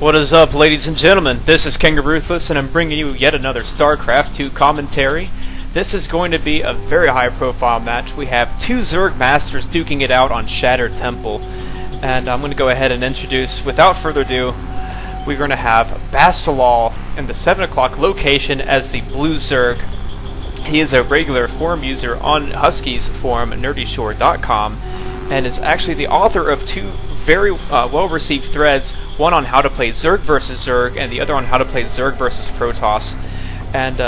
What is up, ladies and gentlemen? This is King of Ruthless, and I'm bringing you yet another StarCraft 2 commentary. This is going to be a very high-profile match. We have two Zerg Masters duking it out on Shattered Temple, and I'm going to go ahead and introduce, without further ado, we're going to have Bastilol in the 7 o'clock location as the Blue Zerg. He is a regular forum user on Husky's forum, nerdyshore.com, and is actually the author of two very well-received threads, one on how to play Zerg versus Zerg, and the other on how to play Zerg versus Protoss. And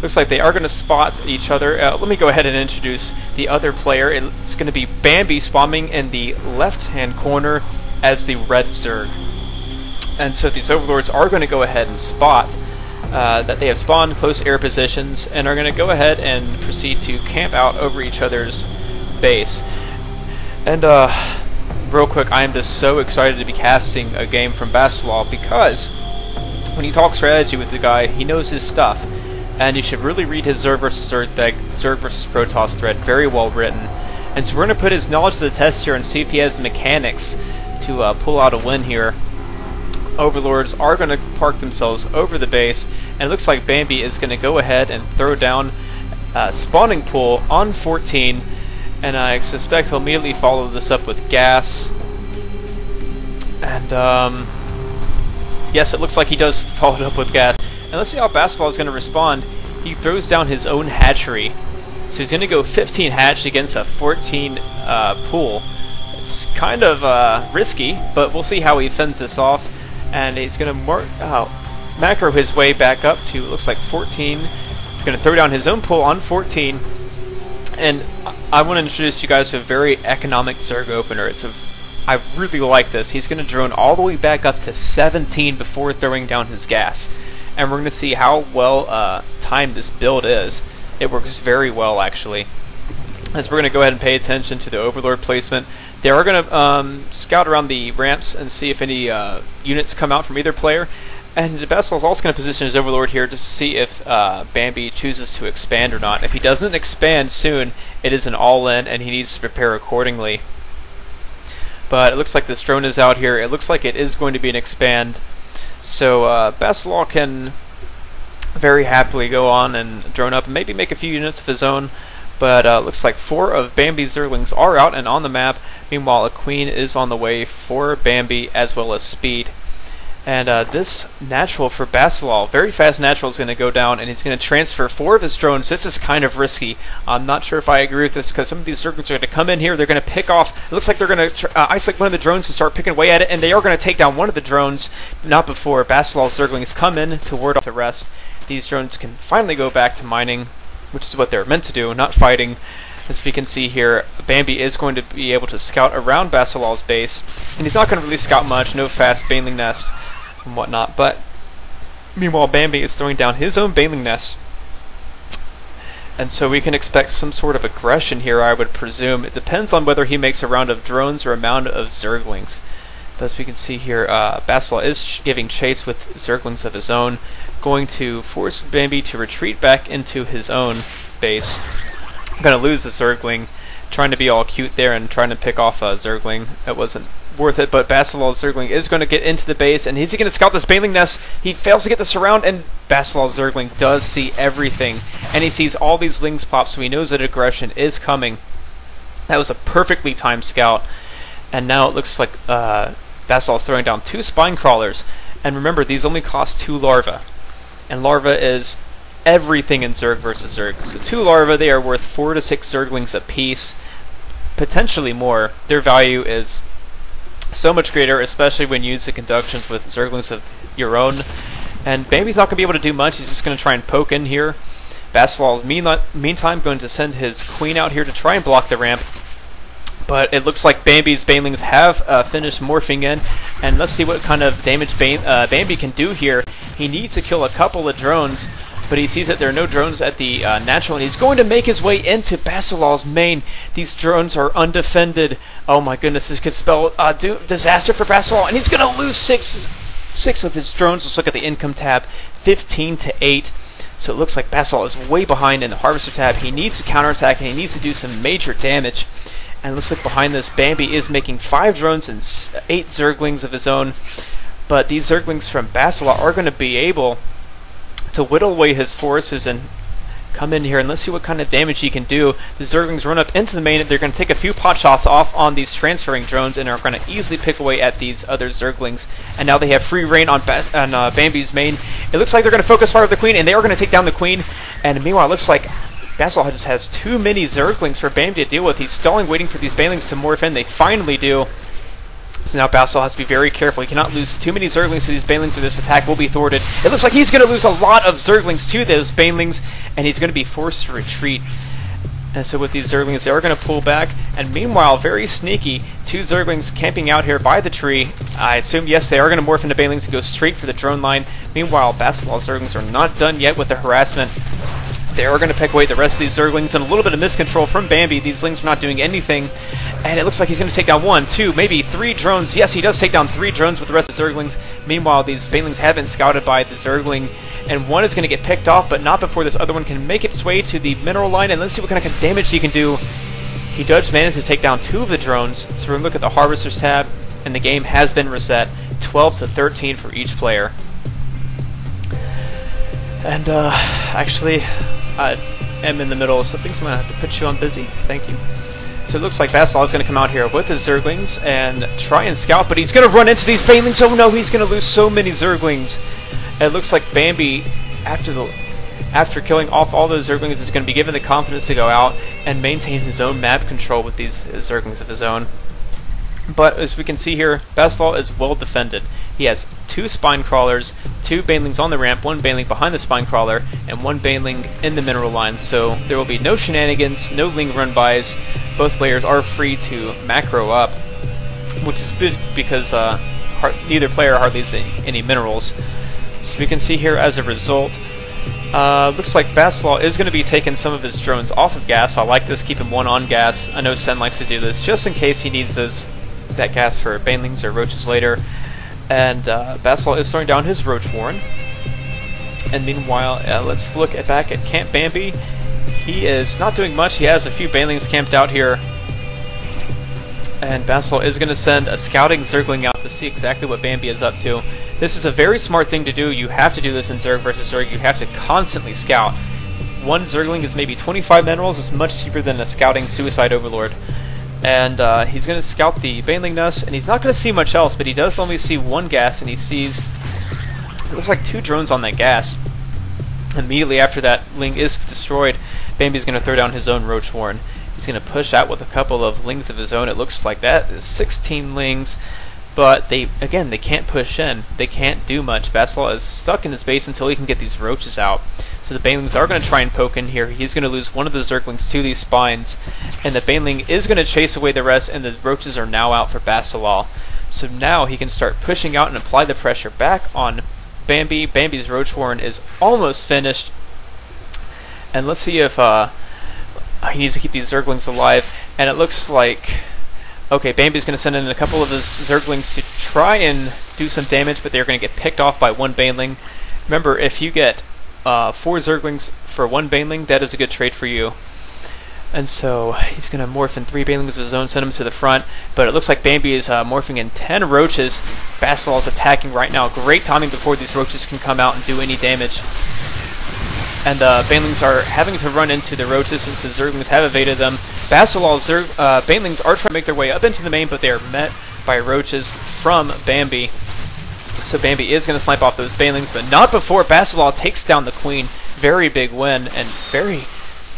looks like they are going to spot each other. Let me go ahead and introduce the other player. It's going to be Bambi spawning in the left-hand corner as the red Zerg. And so these overlords are going to go ahead and spot that they have spawned close air positions, and are going to go ahead and proceed to camp out over each other's base. And real quick, I am just so excited to be casting a game from Bastilol, because when you talk strategy with the guy, he knows his stuff, and you should really read his Zerg vs. Zerg vs. Protoss thread. Very well written. And so we're going to put his knowledge to the test here and see if he has mechanics to pull out a win here. Overlords are going to park themselves over the base, and it looks like Bambi is going to go ahead and throw down spawning pool on 14. And I suspect he'll immediately follow this up with gas. And, yes, it looks like he does follow it up with gas. And let's see how Bastilol is going to respond. He throws down his own hatchery. So he's going to go 15 hatch against a 14 pool. It's kind of risky, but we'll see how he fends this off. And he's going to macro his way back up to, it looks like 14. He's going to throw down his own pool on 14. And I want to introduce you guys to a very economic Zerg opener. I really like this. He's going to drone all the way back up to 17 before throwing down his gas. And we're going to see how well timed this build is. It works very well, actually. As we're going to go ahead and pay attention to the Overlord placement. They are going to scout around the ramps and see if any units come out from either player. And Bastilol is also going to position his Overlord here to see if Bambi chooses to expand or not. If he doesn't expand soon, it is an all-in, and he needs to prepare accordingly. But it looks like this drone is out here. It looks like it is going to be an expand. So Bastilol can very happily go on and drone up and maybe make a few units of his own. But it looks like 4 of Bambi's Zerglings are out and on the map. Meanwhile, a Queen is on the way for Bambi as well as Speed. And this natural for Bastilol, very fast natural, is going to go down, and he's going to transfer 4 of his drones. This is kind of risky. I'm not sure if I agree with this, because some of these Zerglings are going to come in here. They're going to pick off. It looks like they're going to isolate one of the drones and start picking away at it, and they are going to take down one of the drones. Not before Bastilol's Zerglings come in to ward off the rest. These drones can finally go back to mining, which is what they're meant to do, not fighting. As we can see here, Bambi is going to be able to scout around Bastilol's base, and he's not going to really scout much. No fast Baneling nest and whatnot, but meanwhile Bambi is throwing down his own Baneling nest, and so we can expect some sort of aggression here, I would presume. It depends on whether he makes a round of drones or a round of Zerglings. But as we can see here, Bastilol is giving chase with Zerglings of his own, going to force Bambi to retreat back into his own base. I'm going to lose the Zergling, trying to be all cute there and trying to pick off a Zergling. That wasn't worth it, but Bastilol's Zergling is going to get into the base, and he's going to scout this Baneling nest. He fails to get the surround, and Bastilol's Zergling does see everything, and he sees all these lings pop, so he knows that aggression is coming. That was a perfectly timed scout, and now it looks like Bastilol's throwing down 2 spine crawlers, and remember, these only cost 2 larvae, and larva is everything in Zerg versus Zerg. So 2 larvae, they are worth 4 to 6 Zerglings apiece, potentially more. Their value is so much greater, especially when used in conjunctions with Zerglings of your own. And Bambi's not going to be able to do much. He's just going to try and poke in here. Bastilol is meantime going to send his Queen out here to try and block the ramp. But it looks like Bambi's Banelings have finished morphing in. And let's see what kind of damage Bambi can do here. He needs to kill a couple of drones, but he sees that there are no drones at the natural, and he's going to make his way into Bastilol's main. These drones are undefended. Oh my goodness, this could spell disaster for Bastilol, and he's going to lose six of his drones. Let's look at the income tab, 15 to 8. So it looks like Bastilol is way behind in the harvester tab. He needs to counterattack, and he needs to do some major damage. And it looks like behind this, Bambi is making 5 drones and 8 Zerglings of his own. but these Zerglings from Bastilol are going to be able to whittle away his forces and come in here, and let's see what kind of damage he can do. The Zerglings run up into the main. They're going to take a few pot shots off on these transferring drones and are going to easily pick away at these other Zerglings. And now they have free reign on Bambi's main. It looks like they're going to focus fire with the Queen, and they are going to take down the Queen. And meanwhile, it looks like Bastilol just has too many Zerglings for Bambi to deal with. He's stalling, waiting for these Banelings to morph in. They finally do. So now Bastilol has to be very careful. He cannot lose too many Zerglings, so these Banelings or this attack will be thwarted. It looks like he's going to lose a lot of Zerglings to those Banelings, and he's going to be forced to retreat. And so with these Zerglings, they are going to pull back. And meanwhile, very sneaky, 2 Zerglings camping out here by the tree. I assume, yes, they are going to morph into Banelings and go straight for the drone line. Meanwhile, Bastilol's Zerglings are not done yet with the harassment. They are going to pick away the rest of these Zerglings, and a little bit of miscontrol from Bambi. These Lings are not doing anything, and it looks like he's going to take down 1, 2, maybe 3 drones. Yes, he does take down 3 drones with the rest of the Zerglings. Meanwhile, these Banelings have been scouted by the Zergling, and one is going to get picked off, but not before this other one can make its way to the mineral line, and let's see what kind of damage he can do. He does manage to take down 2 of the drones, so we're going to look at the Harvesters tab, and the game has been reset, 12 to 13 for each player. And, actually, I am in the middle of something, so I'm going to have to put you on busy. Thank you. So it looks like Bastilol is going to come out here with his Zerglings and try and scout, but he's going to run into these Banelings. Oh no, he's going to lose so many Zerglings. And it looks like Bambi, after killing off all those Zerglings, is going to be given the confidence to go out and maintain his own map control with these Zerglings of his own. But as we can see here, Bastilol is well defended. He has 2 spine crawlers, 2 Banelings on the ramp, 1 Baneling behind the spine crawler, and 1 Baneling in the mineral line. So there will be no shenanigans, no Ling run-bys. Both players are free to macro up, which is good because neither player hardly has any minerals. So we can see here as a result, looks like Bastilol is going to be taking some of his drones off of gas. I like this, keep him 1 on gas. I know Sen likes to do this just in case he needs that gas for Banelings or Roaches later. And Bastilol is throwing down his Roach Warren. And meanwhile, let's look back at Camp Bambi. He is not doing much. He has a few Banelings camped out here. And Bastilol is going to send a scouting Zergling out to see exactly what Bambi is up to. This is a very smart thing to do. You have to do this in Zerg versus Zerg. You have to constantly scout. 1 Zergling is maybe 25 minerals. It's much cheaper than a scouting Suicide Overlord. And he's going to scout the Baneling nest, and he's not going to see much else, but he does only see 1 gas, and he sees, it looks like 2 drones on that gas. Immediately after that Ling is destroyed, Bambi's going to throw down his own Roach Warren. He's going to push out with a couple of Lings of his own. It looks like that is 16 Lings, but they can't push in. They can't do much. Bastilol is stuck in his base until he can get these Roaches out. So the Banelings are going to try and poke in here. He's going to lose 1 of the Zerglings to these spines, and the Baneling is going to chase away the rest, and the Roaches are now out for Bastilol. So now he can start pushing out and apply the pressure back on Bambi. Bambi's Roach Warren is almost finished. And let's see if he needs to keep these Zerglings alive. And it looks like, okay, Bambi's going to send in a couple of his Zerglings to try and do some damage, but they're going to get picked off by 1 Baneling. Remember, if you get 4 Zerglings for 1 Baneling, that is a good trade for you. And so he's going to morph in 3 Banelings of his own, send them to the front. But it looks like Bambi is morphing in 10 Roaches. Bastilol is attacking right now. Great timing before these Roaches can come out and do any damage. And Banelings are having to run into the Roaches since the Zerglings have evaded them. Bastilol's Banelings are trying to make their way up into the main, but they are met by Roaches from Bambi. So Bambi is going to snipe off those Banelings, but not before Bastilol takes down the Queen. Very big win, and very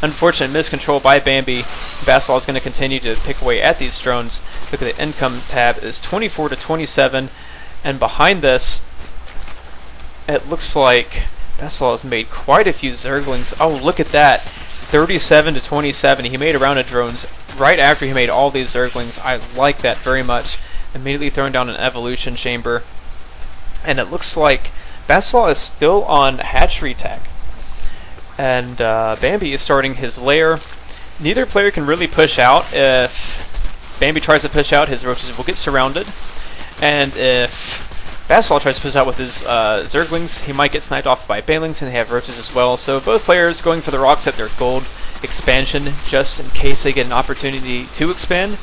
unfortunate miscontrol by Bambi. Bastilol is going to continue to pick away at these drones. Look at the income tab is 24 to 27, and behind this, it looks like Bastilol has made quite a few Zerglings. Oh, look at that. 37 to 27. He made a round of drones right after he made all these Zerglings. I like that very much. Immediately throwing down an evolution chamber. And it looks like Bastilol is still on hatchery tech. And Bambi is starting his lair. Neither player can really push out. If Bambi tries to push out, his Roaches will get surrounded. And if Bastilol tries to push out with his Zerglings, he might get sniped off by Banelings, and they have Roaches as well. So both players going for the rocks at their gold expansion, just in case they get an opportunity to expand.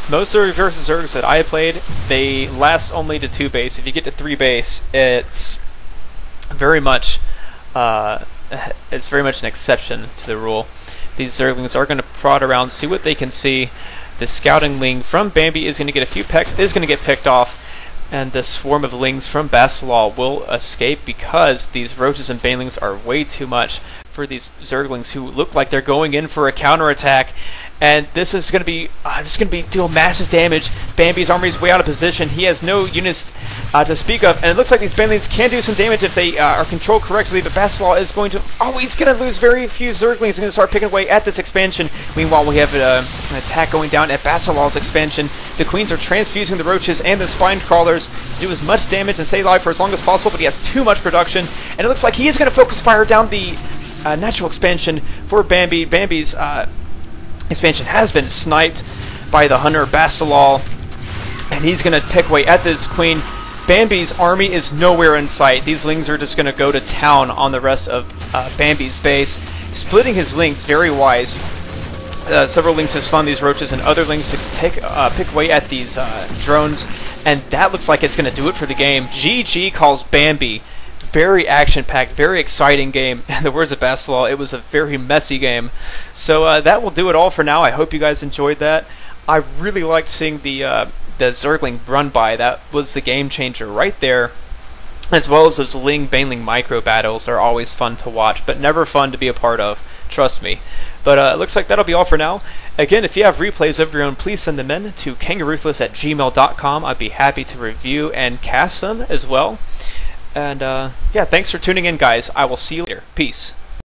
Most Zerg versus Zergs that I played, they last only to 2 base. If you get to 3 base, it's very much an exception to the rule. These Zerglings are going to prod around, see what they can see. The scouting ling from Bambi is going to get a few pecks, is going to get picked off, and the swarm of lings from Bastilol will escape because these roaches and banelings are way too much for these Zerglings who look like they're going in for a counterattack. And this is going to be deal massive damage. Bambi's army is way out of position. He has no units to speak of, and it looks like these banelings can do some damage if they are controlled correctly. But Bastilol is going to he's going to lose very few Zerglings. He's going to start picking away at this expansion. Meanwhile, we have an attack going down at Bastilol's expansion. The queens are transfusing the roaches and the spine crawlers to do as much damage and stay alive for as long as possible. But he has too much production, and it looks like he is going to focus fire down the natural expansion for Bambi. Bambi's expansion has been sniped by the hunter Bastilol, and he's going to pick away at this queen. Bambi's army is nowhere in sight. These lings are just going to go to town on the rest of Bambi's base, splitting his lings very wise. Several lings to stun these roaches and other lings to pick away at these drones, and that looks like it's going to do it for the game. GG calls Bambi. Very action-packed, very exciting game. In the words of Bastilol, it was a very messy game. So that will do it all for now. I hope you guys enjoyed that. I really liked seeing the Zergling run by. That was the game changer right there. As well as those Ling-Baneling micro battles are always fun to watch, but never fun to be a part of. Trust me. But it looks like that'll be all for now. Again, if you have replays of your own, please send them in to kangaruthless@gmail.com. I'd be happy to review and cast them as well. And yeah, thanks for tuning in, guys. I will see you later. Peace.